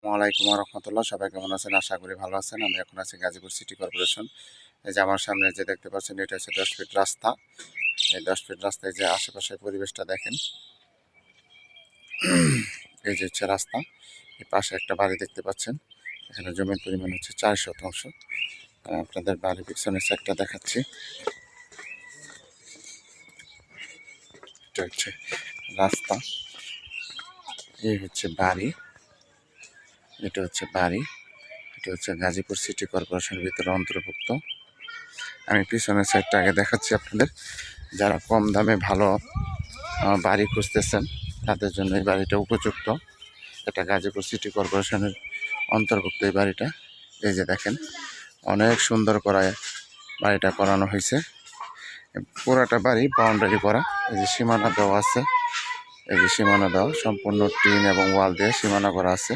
ওয়ালাইকুম রহমতুল্লাহ। সবাই কেমন আছেন? আশা করি ভালো আছেন। আমি এখন আছি গাজীপুর সিটি কর্পোরেশন। এই যে আমার সামনে যে দেখতে পাচ্ছেন, এটা হচ্ছে 10 ফিট রাস্তা। এই 10 ফিট রাস্তায় যে আশেপাশের পরিবেশটা দেখেন। এই যে হচ্ছে রাস্তা, এই পাশে একটা বাড়ি দেখতে পাচ্ছেন। এখানে জমির পরিমাণ হচ্ছে 4 শতাংশ। আপনাদের বাড়ির পিছনের সাইডটা দেখাচ্ছি। এটা হচ্ছে রাস্তা, এই হচ্ছে বাড়ি, এটা হচ্ছে বাড়ি, এটা হচ্ছে গাজীপুর সিটি কর্পোরেশনের ভিতরে অন্তর্ভুক্ত। আমি পিছনের সাইডটা আগে দেখাচ্ছি আপনাদের। যারা কম দামে ভালো বাড়ি খুঁজতেছেন তাদের জন্য এই বাড়িটা উপযুক্ত। এটা গাজীপুর সিটি কর্পোরেশনের অন্তর্ভুক্ত এই বাড়িটা। এই যে দেখেন, অনেক সুন্দর করে বাড়িটা করানো হয়েছে। পুরাটা বাড়ি বাউন্ডারি করা। এই যে সীমানা দেওয়া আছে, এই যে সীমানা দেওয়া সম্পূর্ণ টিন এবং ওয়াল দিয়ে সীমানা করা আছে।